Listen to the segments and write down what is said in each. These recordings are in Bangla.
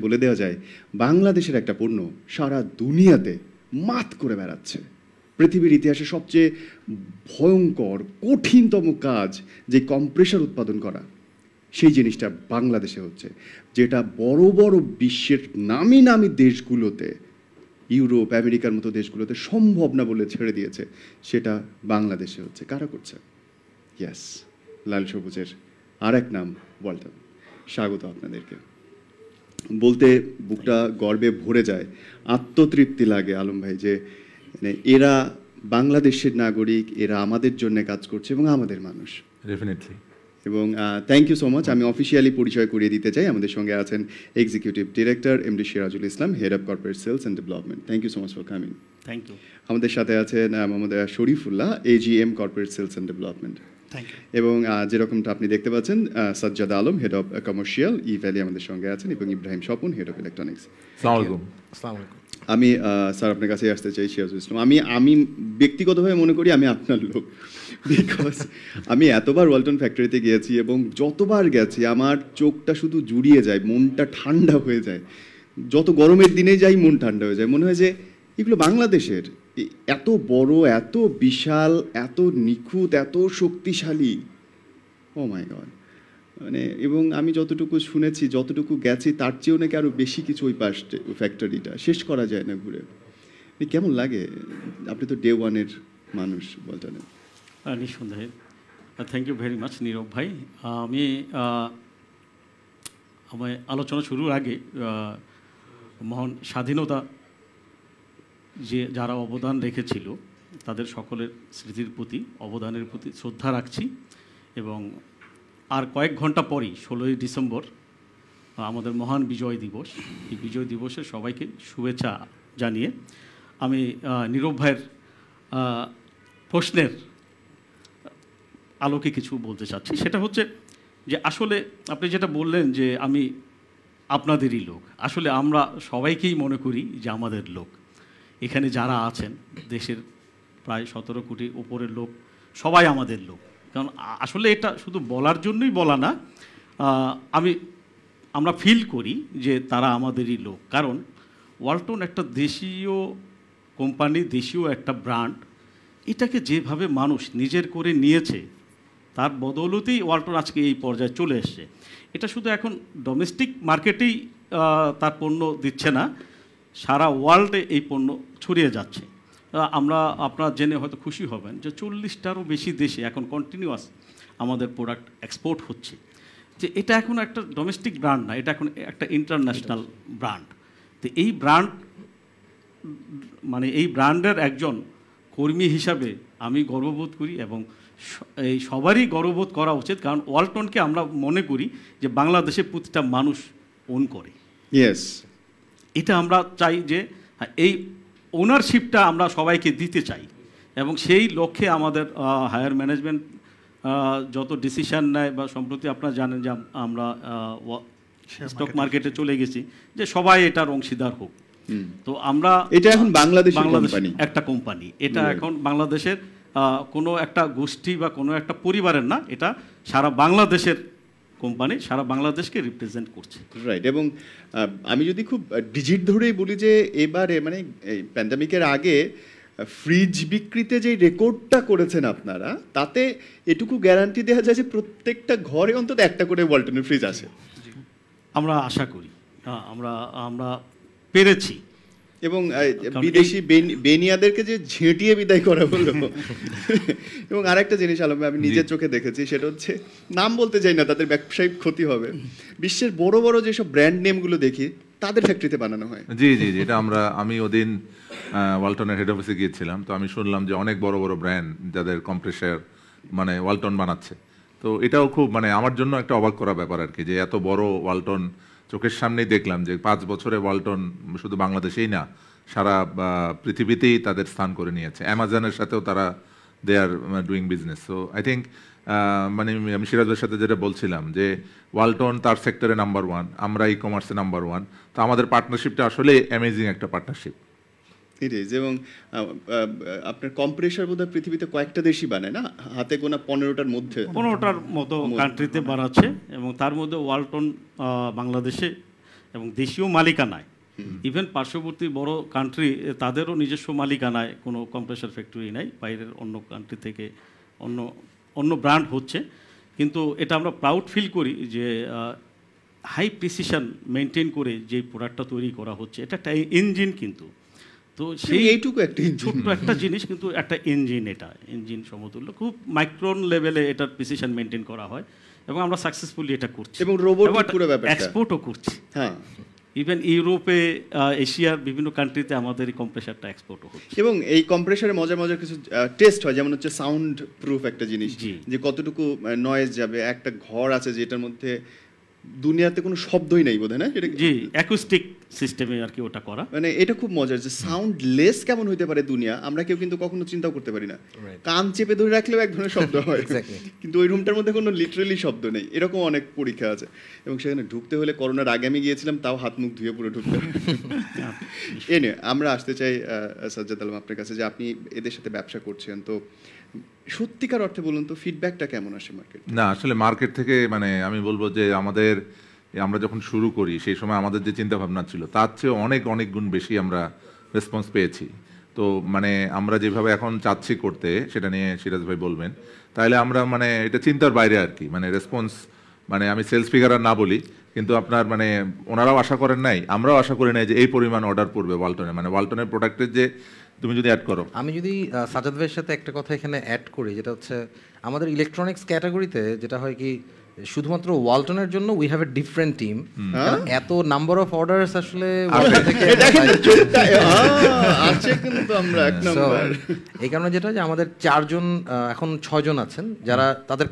বলে দেওয়া যায় বাংলাদেশের একটা পণ্য সারা দুনিয়াতে মাত করে বেড়াচ্ছে। পৃথিবীর ইতিহাসে সবচেয়ে ভয়ঙ্কর কঠিনতম কাজ যে কম্প্রেসার উৎপাদন করা, সেই জিনিসটা বাংলাদেশে হচ্ছে, যেটা বড় বড় বিশ্বের নামি নামি দেশগুলোতে, ইউরোপ আমেরিকার মতো দেশগুলোতে সম্ভব না বলে ছেড়ে দিয়েছে, সেটা বাংলাদেশে হচ্ছে। কারা করছে? ইয়াস, লাল সবুজের আর এক নাম ওয়ালটন। স্বাগত আপনাদেরকে। বলতে বুকটা গর্বে ভরে যায়, আত্মতৃপ্তি লাগে আলম ভাই, যে মানে এরা বাংলাদেশের নাগরিক, এরা আমাদের জন্য কাজ করছে এবং আমাদের মানুষ। ডেফিনেটলি। এবং থ্যাংক ইউ সো মাচ। আমি অফিসিয়ালি পরিচয় করিয়ে দিতে চাই, আমাদের সঙ্গে আছেন executive director MD Sirajul Islam, head of corporate sales and development. Thank you so much for coming. Thank you. আমাদের সাথে আছেন Mohammad Sharifullah, AGM corporate sales and development. Thank you. এবং যেরকমটা আপনি দেখতে পাচ্ছেন, Sajjad Alam, head of commercial, E valley আমাদের সঙ্গে আছেন, এবং Ibrahim Swapan, head of electronics. আসসালামু আলাইকুম। আমি স্যার আপনার কাছে আসতে চাই সিরাজুল ইসলাম। আমি ব্যক্তিগতভাবে মনে করি আমি আপনার লোক, বিকজ আমি এতবার ওয়ালটন ফ্যাক্টরিতে গিয়েছি এবং যতবার গেছি আমার চোখটা শুধু জুড়িয়ে যায়, মনটা ঠান্ডা হয়ে যায়। যত গরমের দিনে যাই মন ঠান্ডা হয়ে যায়, মনে হয় যে এগুলো বাংলাদেশের, এত বড়, এত বিশাল, এত নিখুঁত, এত শক্তিশালী। ও মাই গড। মানে এবং আমি যতটুকু শুনেছি, যতটুকু গেছি, তার চেয়েও নাকি আরও বেশি কিছু ওই পাশ ফ্যাক্টরিটা শেষ করা যায় না ঘুরে। কেমন লাগে? আপনি তো ডে ওয়ানের মানুষ ওয়ালটনের। নিঃসন্দেহে থ্যাংক ইউ ভেরি মাচ নীরব ভাই। আমি আমার আলোচনা শুরুর আগে মহান স্বাধীনতা যারা অবদান রেখেছিল তাদের সকলের স্মৃতির প্রতি, অবদানের প্রতি শ্রদ্ধা রাখছি। এবং আর কয়েক ঘন্টা পরই 16ই ডিসেম্বর আমাদের মহান বিজয় দিবস। এই বিজয় দিবসে সবাইকে শুভেচ্ছা জানিয়ে আমি নীরব ভাইয়ের প্রশ্নের আলোকে কিছু বলতে চাচ্ছি। সেটা হচ্ছে যে আসলে আপনি যেটা বললেন যে আমি আপনাদেরই লোক, আসলে আমরা সবাইকেই মনে করি যে আমাদের লোক। এখানে যারা আছেন দেশের প্রায় 17 কোটি উপরের লোক সবাই আমাদের লোক। কারণ আসলে এটা শুধু বলার জন্যই বলা না, আমরা ফিল করি যে তারা আমাদেরই লোক। কারণ ওয়ালটন একটা দেশীয় কোম্পানি, দেশীয় একটা ব্র্যান্ড, এটাকে যেভাবে মানুষ নিজের করে নিয়েছে তার বদৌলতেই ওয়ালটন আজকে এই পর্যায়ে চলে এসছে। এটা শুধু এখন ডোমেস্টিক মার্কেটেই তার পণ্য দিচ্ছে না, সারা ওয়ার্ল্ডে এই পণ্য ছড়িয়ে যাচ্ছে। আপনারা জেনে হয়তো খুশি হবেন যে 40টারও বেশি দেশে এখন কন্টিনিউয়াস আমাদের প্রোডাক্ট এক্সপোর্ট হচ্ছে। যে এটা এখন একটা ডোমেস্টিক ব্র্যান্ড না, এটা এখন একটা ইন্টারন্যাশনাল ব্র্যান্ড। তো এই ব্র্যান্ড মানে এই ব্র্যান্ডের একজন কর্মী হিসাবে আমি গর্ববোধ করি এবং এই সবারই গর্ববোধ করা উচিত। কারণ ওয়ালটনকে আমরা মনে করি যে বাংলাদেশে প্রতিটা মানুষ ওন করে। ইয়েস, এটা আমরা চাই যে এই ওনারশিপটা আমরা সবাইকে দিতে চাই এবং সেই লক্ষ্যে আমাদের হায়ার ম্যানেজমেন্ট যত ডিসিশন নেয়, বা সম্প্রতি আপনারা জানেন যে আমরা স্টক মার্কেটে চলে গেছি যে সবাই এটার অংশীদার হোক। তো আমরা এটা এখন বাংলাদেশ একটা কোম্পানি, এটা এখন বাংলাদেশের কোনো একটা গোষ্ঠী বা কোনো একটা পরিবারের না, এটা সারা বাংলাদেশের কোম্পানি, সারা বাংলাদেশকে রিপ্রেজেন্ট করছে। রাইট। এবং আমি যদি খুব ডিজিট ধরেই বলি যে এবারে মানে এই প্যান্ডামিকের আগে ফ্রিজ বিক্রিতে যে রেকর্ডটা করেছেন আপনারা, তাতে এটুকু গ্যারান্টি দেওয়া যায় যে প্রত্যেকটা ঘরে অন্তত একটা করে ওয়ালটনের ফ্রিজ আছে। আমরা আশা করি আমরা পেরেছি। এবং বিদেশি বেনিয়াদেরকে যে ঝেঁটিয়ে বিদায় করা হলো। এবং আরেকটা জিনিস আলম, আমি নিজের চোখে দেখেছি, সেটা হচ্ছে, নাম বলতে চাই না, তাদের ব্যবসায়িক ক্ষতি হবে, বিশ্বের বড় বড় যেসব ব্র্যান্ড নেমগুলো দেখি তাদের ফ্যাক্টরিতে বানানো হয়। জি জি জি, এটা আমি ওদিন ওয়ালটনের হেড অফিসে গিয়েছিলাম, তো আমি শুনলাম যে অনেক বড় বড় ব্র্যান্ড যাদের কম্প্রেসার মানে ওয়ালটন বানাচ্ছে। তো এটাও খুব মানে আমার জন্য একটা অবাক করা ব্যাপার আর কি, যে এত বড় ওয়ালটন চোখের সামনেই দেখলাম যে 5 বছরে ওয়ালটন শুধু বাংলাদেশেই না, সারা পৃথিবীতেই তাদের স্থান করে নিয়েছে। অ্যামাজনের সাথেও তারা they are doing business. So I think মানে আমি সিরাজের সাথে যেটা বলছিলাম যে ওয়ালটন তার সেক্টরে নাম্বার 1, আমরা ই কমার্সে নাম্বার 1, তো আমাদের পার্টনারশিপটা আসলে অ্যামেজিং একটা পার্টনারশিপ। It is. এবং আপনার কম্প্রেসার বোধহয় পৃথিবীতে কয়েকটা দেশই বানায় না, হাতে গোনা 15টার মধ্যে, 15টার মতো কান্ট্রিতে বানাচ্ছে। এবং তার মধ্যে ওয়ালটন বাংলাদেশে এবং দেশীয় মালিকানায়, ইভেন পার্শ্ববর্তী বড় কান্ট্রি তাদেরও নিজস্ব মালিকানায় কোনো কম্প্রেসার ফ্যাক্টরি নাই, বাইরের অন্য কান্ট্রি থেকে অন্য ব্র্যান্ড হচ্ছে। কিন্তু এটা আমরা প্রাউড ফিল করি যে হাই প্রিসিশন মেনটেন করে যে প্রোডাক্টটা তৈরি করা হচ্ছে, এটা একটা ইঞ্জিন কিন্তু। তো সেই এইটুকু একটা ছোট্ট একটা জিনিস কিন্তু একটা ইঞ্জিন, এটা ইঞ্জিন সমতুল্য, খুব মাইক্রন লেভেলে এটার প্রিসিশন মেনটেন করা হয় এবং আমরা সাকসেসফুলি এটা করছি এবং রোবট পুরো ব্যাপারটা এক্সপোর্টও করছি। হ্যাঁ, ইভেন ইউরোপে, এশিয়ার বিভিন্ন কান্ট্রিতে আমাদের এই কম্প্রেসারটা এক্সপোর্ট হচ্ছে। এবং এই কম্প্রেসারে মজার কিছু টেস্ট হয়, যেমন হচ্ছে সাউন্ড প্রুফ একটা জিনিস, যে কতটুকু নয়েজ যাবে। একটা ঘর আছে যেটার মধ্যে দুনিয়াতে কোনো শব্দই নাই বোধহয়, না? এটা জি অ্যাকুস্টিক সিস্টেমে আর কি ওটা করা। মানে এটা খুব মজার যে সাউন্ড লেস কেমন হইতে পারে দুনিয়া, আমরা কেউ কিন্তু কখনো চিন্তাও করতে পারি না। কান চেপে ধরে রাখলেও এক ধরনের শব্দ হয়, কিন্তু ওই রুমটার মধ্যে কোনো লিটারালি শব্দ নেই। এরকম অনেক পরীক্ষা আছে এবং সেখানে ঢুকতে হলে, করোনার আগে আমি গিয়েছিলাম, তাও হাত মুখ ধুয়ে পুরো ঢুকতে এ নিয়ে আমরা আসতে চাই সাজ্জাদ আলম আপনার কাছে, যে আপনি এদের সাথে ব্যবসা করছেন, তো সত্যিকার অর্থে বলুন তো ফিডব্যাকটা কেমন আসে মার্কেট? না, আসলে মার্কেট থেকে মানে আমি বলবো যে আমরা যখন শুরু করি সেই সময় আমাদের যে চিন্তা ভাবনা ছিল তার চেয়ে অনেক গুণ বেশি আমরা রেসপন্স পেয়েছি। তো মানে আমরা যেভাবে এখন চাচ্ছি করতে, সেটা নিয়ে সিরাজ ভাই বলবেন, তাহলে আমরা মানে এটা চিন্তার বাইরে আর কি। মানে রেসপন্স, মানে আমি সেলস ফিগার আর না বলি, কিন্তু আপনার মানে ওনারাও আশা করেন নাই, আমরাও আশা করি নাই যে এই পরিমাণ অর্ডার পড়বে ওয়ালটনে। মানে ওয়ালটনের প্রোডাক্টের যে, তুমি যদি অ্যাড করো, আমি যদি সাজ্জাদ ভাইয়ের সাথে একটা কথা এখানে অ্যাড করি, যেটা হচ্ছে আমাদের ইলেকট্রনিক্স ক্যাটাগরিতে যেটা হয় কি, শুধুমাত্র ওয়ালটনের জন্য we have a different team. এত নাম্বার অফ অর্ডারস আসলে এই কারণে যেটা, যে আমাদের 4 জন, এখন 6 জন আছেন যারা তাদের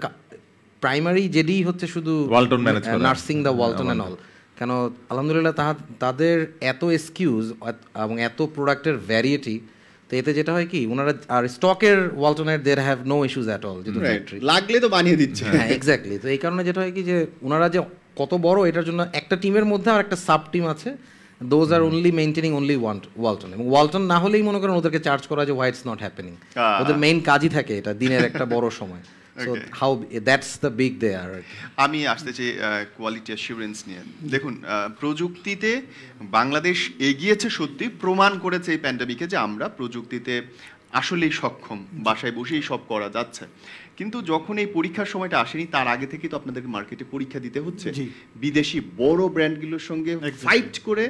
প্রাইমারি যেডি হচ্ছে শুধু ওয়ালটন ম্যানেজ করা, nursing the Walton and all. কেন আলহামদুলিল্লাহ তাদের এত এক্সকিউজ এবং এত প্রোডাক্টের ভ্যারিয়েটি, তো এতে যেটা হয় কি, ওনারা আর স্টকের ওয়ালটনের দের have no issues at all, যেহেতু ফ্যাক্টরি লাগলে তো বানিয়ে দিচ্ছে। হ্যাঁ এক্স্যাক্টলি। তো এই কারণে যেটা হয় কি, যে ওনারা যে কত বড়, এটার জন্য একটা টিমের মধ্যে আর একটা সাব টিম আছে, those are only maintaining only Walton. এবং ওয়ালটন না হলেই মনে করেন ওদেরকে চার্জ করা যে হোয়াই ইটস নট হ্যাপেনিং। ওদের মেইন কাজই থাকে এটা, দিনের একটা বড় সময়। So how that's the big there. আমি আসতে চাই কোয়ালিটি অ্যাসুরেন্স নিয়ে। দেখুন, প্রযুক্তিতে বাংলাদেশ এগিয়েছে সত্যি, প্রমাণ করেছে এই প্যান্ডেমিকে যে আমরা প্রযুক্তিতে আসলেই সক্ষম, বাসায় বসেই সব করা যাচ্ছে। কিন্তু যখন এই পরীক্ষার সময়টা আসেনি, তার আগে থেকেই তো আপনাদেরকে মার্কেটে পরীক্ষা দিতে হচ্ছে, বিদেশি বড় ব্র্যান্ডগুলোর সঙ্গে ফাইট করে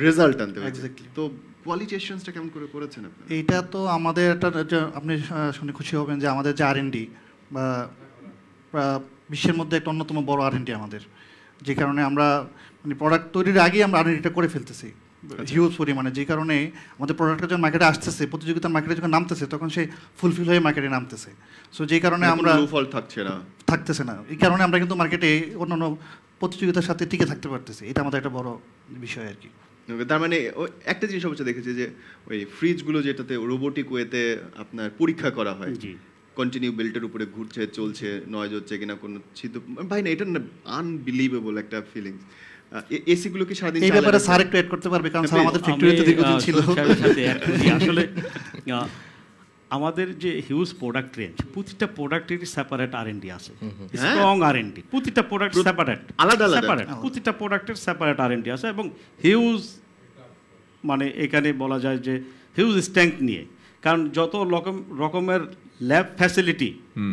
রেজাল্ট আনতে হচ্ছে। তো কোয়ালিটি অ্যাসুরেন্সটা কেমন করে করেছেন আপনি? এইটা তো আমাদের একটা, আপনি শুনে খুশি হবেন যে আমাদের যে R&D বা বিশ্বের মধ্যে একটা অন্যতম বড় R&D আমাদের, যে কারণে আমরা মানে প্রোডাক্ট তৈরির আগেই আমরা R&Dটা করে ফেলতেছি হিউজ পরিমাণে, যে কারণে আমাদের প্রোডাক্টটা যখন মার্কেটে আসতেছে, প্রতিযোগিতার মার্কেটে যখন নামতেছে, তখন সে ফুলফিল হয়ে মার্কেটে নামতেছে। সো যেই কারণে আমরা থাকতেছে না, এই কারণে আমরা কিন্তু মার্কেটে অন্যান্য প্রতিযোগিতার সাথে টিকে থাকতে পারতেছি। এটা আমাদের একটা বড় বিষয় আর কি। তার মানে একটা জিনিস অবশ্য দেখেছি যে ওই ফ্রিজগুলো যেটাতে রোবোটিক ওয়েতে আপনার পরীক্ষা করা হয়, কন্টিনিউ বেল্টের উপরে ঘুরছে, চলছে, নয়েজ হচ্ছে কিনা, কোনো ছিদ্র, ভাই না, এটা না আনবিলিভেবল একটা ফিলিংস। এসি গুলো কি সারাদিন এই ব্যাপারে স্যার একটু অ্যাড করতে পারবে, কারণ স্যার আমাদের ফ্যাক্টরিতে দীর্ঘদিন ছিল। আসলে আমাদের যে হিউজ প্রোডাক্ট রেঞ্জ, প্রতিটা প্রোডাক্টেরই সেপারেট R&D আছে, স্ট্রং R&D, প্রতিটা প্রোডাক্ট সেপারেট, আলাদা সেপারেট, প্রতিটা প্রোডাক্টের সেপারেট R&D আছে এবং হিউজ, মানে এখানে বলা যায় যে হিউজ স্ট্রেংথ নিয়ে। কারণ যত রকমের ল্যাব ফ্যাসিলিটি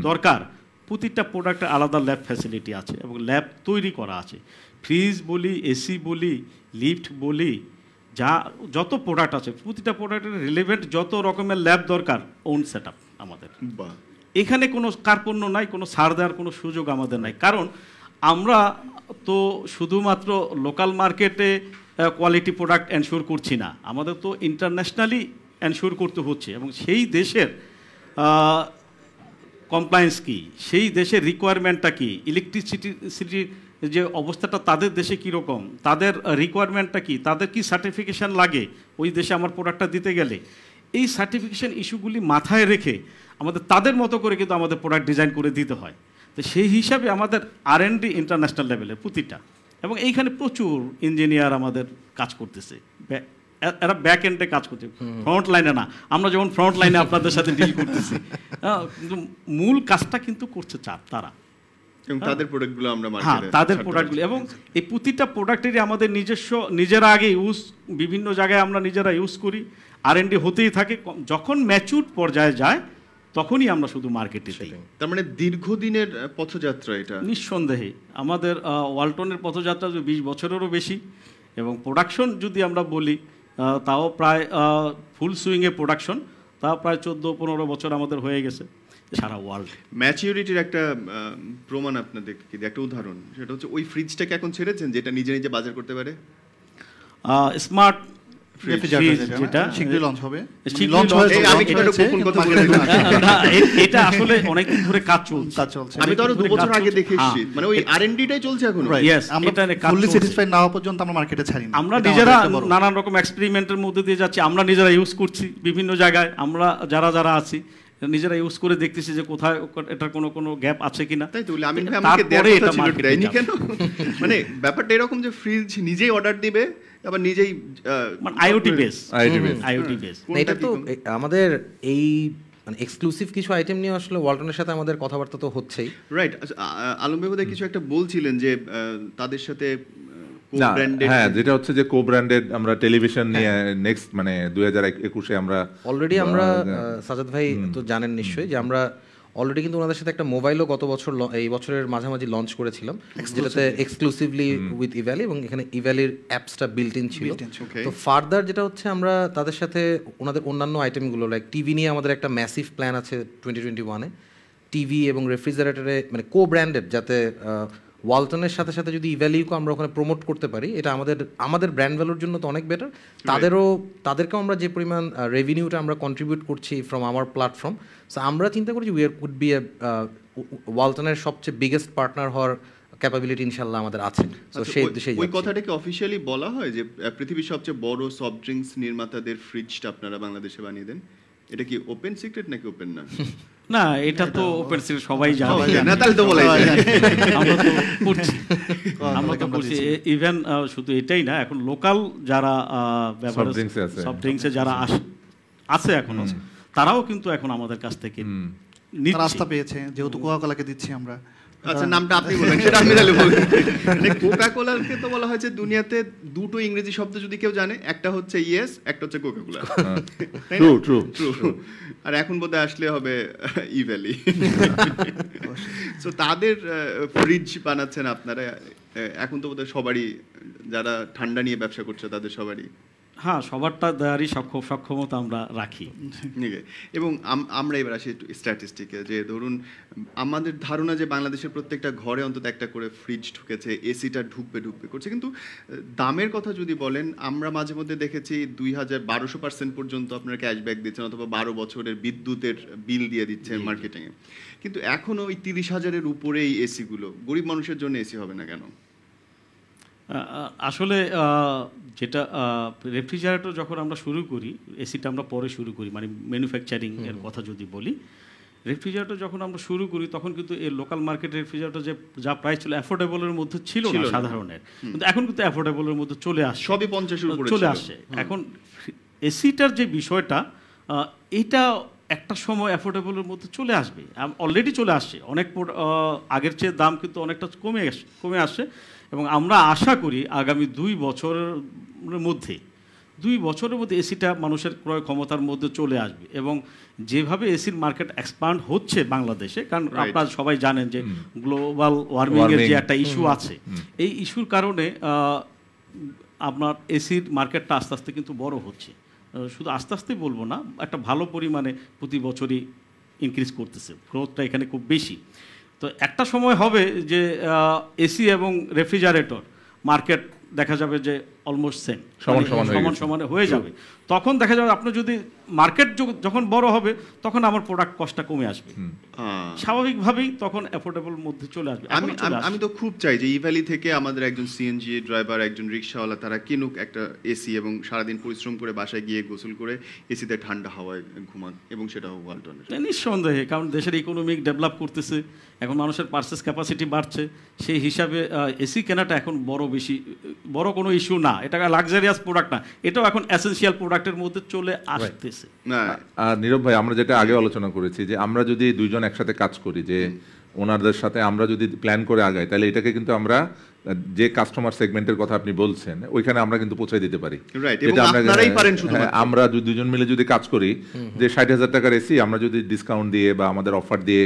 দরকার, প্রতিটা প্রোডাক্টের আলাদা ল্যাব ফ্যাসিলিটি আছে এবং ল্যাব তৈরি করা আছে। ফ্রিজ বলি, এসি বলি, লিফট বলি, যত প্রোডাক্ট আছে, প্রতিটা প্রোডাক্টের রিলেভেন্ট যত রকমের ল্যাব দরকার, ওন সেট আপ আমাদের। এখানে কোনো কার্পণ্য নাই, কোনো ছাড় দেওয়ার কোনো সুযোগ আমাদের নাই। কারণ আমরা তো শুধুমাত্র লোকাল মার্কেটে কোয়ালিটি প্রোডাক্ট এনশিওর করছি না, আমাদের তো ইন্টারন্যাশনালি এনশিওর করতে হচ্ছে। এবং সেই দেশের কমপ্লায়েন্স কি, সেই দেশের রিকোয়ারমেন্টটা কি, ইলেকট্রিসিটির যে অবস্থাটা তাদের দেশে কীরকম, তাদের রিকোয়ারমেন্টটা কি, তাদের কি সার্টিফিকেশান লাগে ওই দেশে আমার প্রোডাক্টটা দিতে গেলে, এই সার্টিফিকেশান ইস্যুগুলি মাথায় রেখে আমাদের তাদের মতো করে কিন্তু আমাদের প্রোডাক্ট ডিজাইন করে দিতে হয়। তো সেই হিসাবে আমাদের R&D ইন্টারন্যাশনাল লেভেলে প্রতিটা, এবং এইখানে প্রচুর ইঞ্জিনিয়ার আমাদের কাজ করতেছে, এরা ব্যাক এন্ডে কাজ করছে, ফ্রন্ট লাইনে না। আমরা যেমন ফ্রন্ট লাইনে আপনাদের সাথে ডিল করতেছি, কিন্তু মূল কাজটা কিন্তু করছে তারা। এবং তাদের প্রোডাক্টগুলো আমরা হ্যাঁ মার্কেটে তাদের প্রোডাক্টগুলি, এবং এই প্রতিটা প্রোডাক্টেরই আমাদের নিজস্ব নিজেরা আগে ইউজ, বিভিন্ন জায়গায় আমরা নিজেরা ইউজ করি, R&D হতেই থাকে। যখন ম্যাচুর পর্যায়ে যায় তখনই আমরা শুধু মার্কেটে দিই। তার মানে দীর্ঘদিনের পথযাত্রা এটা। নিঃসন্দেহে আমাদের ওয়ালটনের পথযাত্রা 20 বছরেরও বেশি, এবং প্রোডাকশন যদি আমরা বলি তাও প্রায় ফুল সুইংয়ে প্রোডাকশন, তা প্রায় 14-15 বছর আমাদের হয়ে গেছে সারা ওয়ার্ল্ড। ম্যাচিউরিটির একটা প্রমাণ আপনাদেরকে কি একটা উদাহরণ, সেটা হচ্ছে ওই ফ্রিজটাকে এখন ছেড়েছেন যেটা নিজে নিজে বাজার করতে পারে। স্মার্ট রেফ্রিজারেটর যেটা শীঘ্রই লঞ্চ হবে। এটা আসলে অনেকদিন ধরে কাজ চলছে। আমি তো আরো 2 বছর আগে দেখে এসেছি, মানে ওই R&Dটাই চলছে এখনো। আমরা ফুললি স্যাটিসফাইড না হওয়া পর্যন্ত আমরা মার্কেটে ছাড়ি না। আমরা নিজেরা নানান রকম এক্সপেরিমেন্টের মধ্যে দিয়ে যাচ্ছি, আমরা নিজেরা ইউজ করছি বিভিন্ন জায়গায়, আমরা যারা আছি নিজেরা ইউজ করে দেখতেছি যে কোথায় এটার কোনো গ্যাপ আছে কিনা। তাই তো আমি আমাকে দেওয়ার কথা ছিল, দেয়নি কেন? মানে ব্যাপারটা এরকম যে ফ্রিজ নিজেই অর্ডার দিবে, আবার নিজেই মানে আইওটি বেস। এটা তো আমাদের এই মানে এক্সক্লুসিভ কিছু আইটেম নিয়ে আসলে ওয়ালটনের সাথে আমাদের কথাবার্তা তো হচ্ছেই। রাইট। আলম ভাই বোধহয় কিছু একটা বলছিলেন যে তাদের সাথে হ্যাঁ, যেটা হচ্ছে যে কো ব্র্যান্ডেড আমরা টেলিভিশন নিয়ে নেক্সট মানে 2021-এ আমরা অলরেডি আমরা সাজাদ ভাই তো জানেন নিশ্চয়ই যে আমরা অলরেডি কিন্তু ওনাদের সাথে একটা মোবাইলও গত বছর এই বছরের মাঝামাঝি লঞ্চ করেছিলাম, যেটাতে এক্সক্লুসিভলি উইথ ইভ্যালি, এবং এখানে ইভ্যালির অ্যাপসটা বিল্ট ইন ছিল। তো ফার্দার যেটা হচ্ছে আমরা তাদের সাথে ওনাদের অন্যান্য আইটেমগুলো লাইক টিভি নিয়ে আমাদের একটা ম্যাসিভ প্ল্যান আছে 2021-এ। টিভি এবং রেফ্রিজারেটরে মানে কো ব্র্যান্ডেড, যাতে ওয়ালটনের সাথে সাথে যদি ইভ্যালিউকে আমরা ওখানে প্রমোট করতে পারি, এটা আমাদের ব্র্যান্ড ভ্যালুর জন্য তো অনেক বেটার। তাদেরকেও আমরা যে পরিমাণ রেভিনিউটা আমরা কন্ট্রিবিউট করছি ফ্রম আওয়ার প্ল্যাটফর্ম, সো আমরা চিন্তা করছি উই উড বি ওয়ালটনের সবচেয়ে বিগেস্ট পার্টনার হওয়ার ক্যাপাবিলিটি ইনশাল্লাহ আমাদের আছে। তো সেই উদ্দেশ্যে ওই কথাটাকে অফিশিয়ালি বলা হয় যে পৃথিবীর সবচেয়ে বড় সফট ড্রিঙ্কস নির্মাতাদের ফ্রিজটা আপনারা বাংলাদেশে বানিয়ে দেন। এটা কি ওপেন সিক্রেট নাকি ওপেন না? না, এটা তো ওপেন সিক্রেট, সবাই জানে। না তাহলে তো বলাই যায়। আমরা তো করছি ইভেন শুধু এটাই না, এখন লোকাল যারা সফট ড্রিঙ্কসে যারা আছে এখনো, তারাও কিন্তু এখন আমাদের কাছ থেকে রাস্তা পেয়েছে, যেহেতু কোকা-কোলাকে দিচ্ছি আমরা। আচ্ছা, নামটা আপনি বলেন, সেটা আমি তাহলে বলি। কোকা-কোলাকে তো বলা হয়েছে দুনিয়াতে দুটো ইংরেজি শব্দ যদি কেউ জানে, একটা হচ্ছে ইয়েস, একটা হচ্ছে কোকা-কোলা। ট্রু। আর এখন বোধহয় আসলে হবে ইভ্যালি। সো তাদের ফ্রিজ বানাচ্ছেন আপনারা, এখন তো বোধহয় সবারই, যারা ঠান্ডা নিয়ে ব্যবসা করছে তাদের সবারই। হ্যাঁ, সবারটা দেওয়ারই সক্ষমতা আমরা রাখি। এবং আমরা এবার আসি স্ট্যাটিস্টিকে, যে ধরুন আমাদের ধারণা যে বাংলাদেশের প্রত্যেকটা ঘরে অন্তত একটা করে ফ্রিজ ঢুকেছে, এসিটা ঢুকবে করছে, কিন্তু দামের কথা যদি বলেন, আমরা মাঝে মধ্যে দেখেছি 1200% পর্যন্ত আপনারা ক্যাশব্যাক দিচ্ছেন, অথবা 12 বছরের বিদ্যুতের বিল দিয়ে দিচ্ছেন মার্কেটিংয়ে, কিন্তু এখনও ওই 30,000-এর উপরে এই এসিগুলো, গরিব মানুষের জন্য এসি হবে না কেন? আসলে যেটা রেফ্রিজারেটর যখন আমরা শুরু করি, এসিটা আমরা পরে শুরু করি, মানে ম্যানুফ্যাকচারিং এর কথা যদি বলি, রেফ্রিজারেটর যখন আমরা শুরু করি তখন কিন্তু এই লোকাল মার্কেট রেফ্রিজারেটর যা প্রাইস ছিল অ্যাফোর্ডেবলের মধ্যে ছিল না সাধারণের, কিন্তু এখন কিন্তু অ্যাফোর্ডেবলের মধ্যে চলে আসছে, সবই 50-এর উপরে চলে আসছে। এখন এসিটার যে বিষয়টা, এটা একটা সময় অ্যাফোর্ডেবলের মধ্যে চলে আসবে, অলরেডি চলে আসছে, অনেক আগের চেয়ে দাম কিন্তু অনেকটা কমে আসছে, এবং আমরা আশা করি আগামী 2 বছরের মধ্যে এসিটা মানুষের ক্রয় ক্ষমতার মধ্যে চলে আসবে। এবং যেভাবে এসির মার্কেট এক্সপান্ড হচ্ছে বাংলাদেশে, কারণ আপনারা সবাই জানেন যে গ্লোবাল ওয়ার্মিংয়ের যে একটা ইস্যু আছে, এই ইস্যুর কারণে আপনার এসির মার্কেটটা আস্তে আস্তে কিন্তু বড় হচ্ছে, শুধু আস্তে আস্তে বলবো না, একটা ভালো পরিমাণে প্রতি বছরই ইনক্রিজ করতেছে, গ্রোথটা এখানে খুব বেশি। তো একটা সময় হবে যে এসি এবং রেফ্রিজারেটর মার্কেট দেখা যাবে যে অলমোস্ট সেম, সমান হয়ে যাবে। তখন দেখা যাবে আপনি যদি মার্কেট যখন বড় হবে, তখন আমার প্রোডাক্ট কস্টটা কমে আসবে, স্বাভাবিকভাবেই তখন অ্যাফোর্ডেবল মধ্যে চলে আসবে। আমি তো খুব চাই যে ইভ্যালি থেকে আমাদের একজন সিএনজি ড্রাইভার, একজন রিক্সাওয়ালা, তারা কিনুক একটা এসি এবং সারাদিন পরিশ্রম করে বাসায় গিয়ে গোসল করে এসিতে ঠান্ডা হাওয়ায় ঘুমান, এবং সেটা হোক ওয়ালটনের। নিঃসন্দেহে, কারণ দেশের ইকোনমিক ডেভেলপ করতেছে, এখন মানুষের পারচেস ক্যাপাসিটি বাড়ছে, সেই হিসাবে এসি কেনাটা এখন বড় কোনো ইস্যু না, এটা লাক্সারিয়াস প্রোডাক্ট না, এটাও এখন এসেনশিয়াল প্রোডাক্টের মধ্যে চলে আসতেছে। আর নীরব ভাই, আমরা যেটা আগে আলোচনা করেছি যে আমরা যদি দুইজন একসাথে কাজ করি, যে ওনাদের সাথে আমরা যদি প্ল্যান করে আগাই তাহলে এটাকে কিন্তু আমরা যে কাস্টমার সেগমেন্টের কথা আপনি বলছেন ওইখানে আমরা কিন্তু পৌঁছে দিতে পারি। Right, এবং আপনারাই পারেন হ্যাঁ, শুধুমাত্র। আমরা যদি দুজন মিলে যদি কাজ করি যে 60,000 টাকার এসি আমরা যদি ডিসকাউন্ট দিয়ে বা আমাদের অফার দিয়ে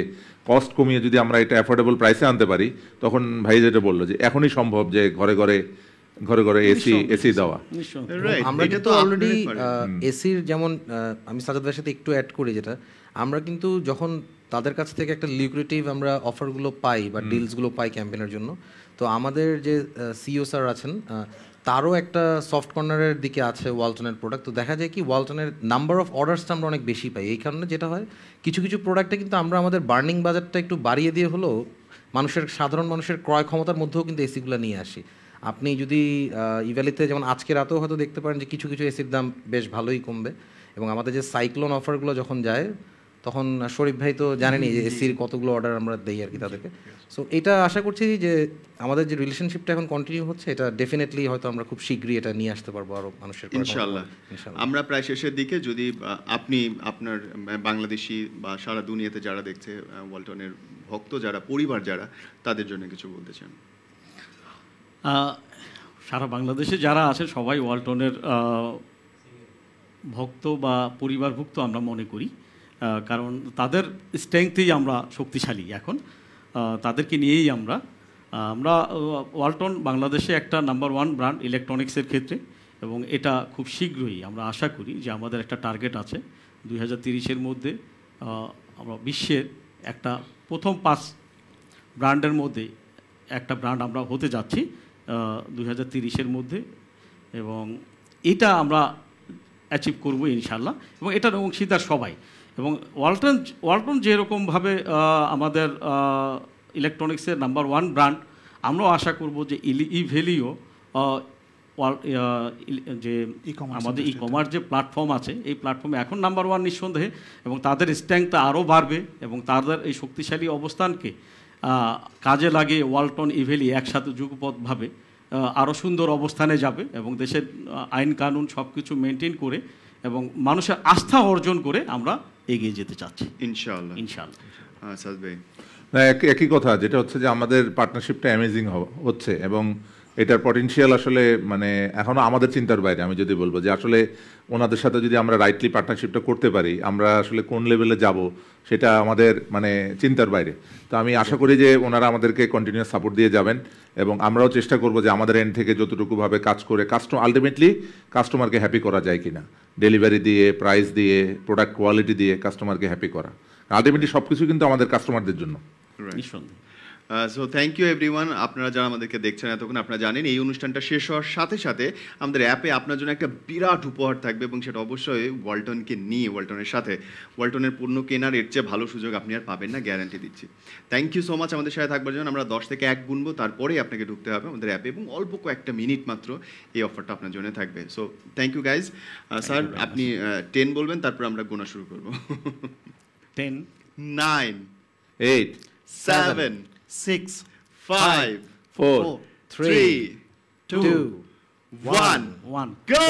কস্ট কমিয়ে যদি আমরা এটা অ্যাফোর্ডেবল প্রাইসে আনতে পারি, তখন ভাই যেটা বললো যে এখনই সম্ভব যে ঘরে ঘরে এসি দেওয়া। নিঃসন্দেহে। Right, আমরা এটা কিন্তু তো অলরেডি আপনারাই পারেন। এসির যেমন আমি সাজাদ ভাইয়ের সাথে একটু অ্যাড করি যেটা আমরা কিন্তু যখন তাদের কাছ থেকে একটা লিকুইডিটিভ আমরা অফারগুলো পাই বা ডিলসগুলো পাই ক্যাম্পেইনের জন্য, তো আমাদের যে সিইও স্যার আছেন তারও একটা সফট কর্নারের দিকে আছে ওয়ালটনের প্রোডাক্ট। তো দেখা যায় কি ওয়ালটনের নাম্বার অফ অর্ডার্সটা আমরা অনেক বেশি পাই। এই কারণে যেটা হয় কিছু কিছু প্রোডাক্টে কিন্তু আমরা আমাদের বার্নিং বাজেটটা একটু বাড়িয়ে দিয়ে হলেও সাধারণ মানুষের ক্রয় ক্ষমতার মধ্যেও কিন্তু এসিগুলো নিয়ে আসি। আপনি যদি ইভ্যালিতে যেমন আজকে রাতেও হয়তো দেখতে পারেন যে কিছু কিছু এসির দাম বেশ ভালোই কমবে। এবং আমাদের যে সাইক্লোন অফারগুলো যখন যায় তখন শরীফ ভাই তো জানেনই যে এসির কতগুলো অর্ডার আমরা দেই আর কি তাদেরকে। সো এটা আশা করছি যে আমাদের যে রিলেশনশিপটা এখন কন্টিনিউ হচ্ছে এটা ডেফিনেটলি হয়তো আমরা খুব শীঘ্রই এটা নিয়ে আসতে পারবো আরো মানুষের ক্রয় ক্ষমতার ইনশাআল্লাহ। মধ্যে। ইনশাআল্লাহ। আমরা প্রায় শেষের দিকে, যদি আপনি আপনার বাংলাদেশি বা সারা দুনিয়াতে যারা দেখছে ওয়ালটনের ভক্ত যারা, পরিবার যারা, তাদের জন্য কিছু বলতে চান? সারা বাংলাদেশে যারা আছে সবাই ওয়ালটনের ভক্ত বা পরিবারভুক্ত আমরা মনে করি, কারণ তাদের স্ট্রেংথেই আমরা শক্তিশালী এখন, তাদেরকে নিয়েই আমরা ওয়ালটন বাংলাদেশে একটা নাম্বার 1 ব্র্যান্ড ইলেকট্রনিক্সের ক্ষেত্রে। এবং এটা খুব শীঘ্রই আমরা আশা করি যে আমাদের একটা টার্গেট আছে 2030-এর মধ্যে আমরা বিশ্বের একটা প্রথম 5 ব্র্যান্ডের মধ্যে একটা ব্র্যান্ড আমরা হতে যাচ্ছি 2030-এর মধ্যে, এবং এটা আমরা অ্যাচিভ করবো ইনশাল্লাহ। এবং এটার অংশীদার সবাই। এবং ওয়ালটন যেরকমভাবে আমাদের ইলেকট্রনিক্সের নাম্বার 1 ব্র্যান্ড, আমরাও আশা করব যে ইভ্যালিও যে আমাদের ই কমার্স যে প্ল্যাটফর্ম আছে এই প্ল্যাটফর্মে এখন নাম্বার 1 নিঃসন্দেহে, এবং তাদের স্ট্রেংথটা আরও বাড়বে এবং তাদের এই শক্তিশালী অবস্থানকে কাজে লাগিয়ে ওয়ালটন ইভ্যালি একসাথে যুগপথভাবে আরও সুন্দর অবস্থানে যাবে এবং দেশের আইন কানুন সব কিছু মেনটেন করে এবং মানুষের আস্থা অর্জন করে আমরা এগিয়ে যেতে চাচ্ছি ইনশাআল্লাহ। ইনশাআল্লাহ। সাদ ভাই? না, একই কথা, যেটা হচ্ছে যে আমাদের পার্টনারশিপটা অ্যামেজিং হচ্ছে এবং এটার পটেনশিয়াল আসলে মানে এখনও আমাদের চিন্তার বাইরে। আমি যদি বলবো যে আসলে ওনাদের সাথে যদি আমরা রাইটলি পার্টনারশিপটা করতে পারি, আমরা আসলে কোন লেভেলে যাব সেটা আমাদের মানে চিন্তার বাইরে। তো আমি আশা করি যে ওনারা আমাদেরকে কন্টিনিউয়াস সাপোর্ট দিয়ে যাবেন এবং আমরাও চেষ্টা করব যে আমাদের এন্ড থেকে যতটুকুভাবে কাজ করে আলটিমেটলি কাস্টমারকে হ্যাপি করা যায় কিনা, ডেলিভারি দিয়ে, প্রাইস দিয়ে, প্রোডাক্ট কোয়ালিটি দিয়ে কাস্টমারকে হ্যাপি করা। আলটিমেটলি সব কিছু কিন্তু আমাদের কাস্টমারদের জন্য। নিঃসন্দেহে। So thank you everyone. আপনারা যারা আমাদেরকে দেখছেন এতক্ষণ, আপনারা জানেন এই অনুষ্ঠানটা শেষ হওয়ার সাথে সাথে আমাদের অ্যাপে আপনার জন্য একটা বিরাট উপহার থাকবে এবং সেটা অবশ্যই ওয়ালটনকে নিয়ে, ওয়ালটনের সাথে। ওয়ালটনের পণ্য কেনার এর চেয়ে ভালো সুযোগ আপনি আর পাবেন না, গ্যারান্টি দিচ্ছি। থ্যাংক ইউ সো মাচ আমাদের সাথে থাকবার জন্য। আমরা 10 থেকে 1 গুনবো, তারপরেই আপনাকে ঢুকতে হবে আমাদের অ্যাপে এবং অল্প কয়েকটা মিনিট মাত্র এই অফারটা আপনার জন্য থাকবে। So thank you guys. Sir আপনি 10 বলবেন, তারপর আমরা গোনা শুরু করবো। 10, 9, 8, 7, 6, 5, 4, 3, 2, 1, 1. go!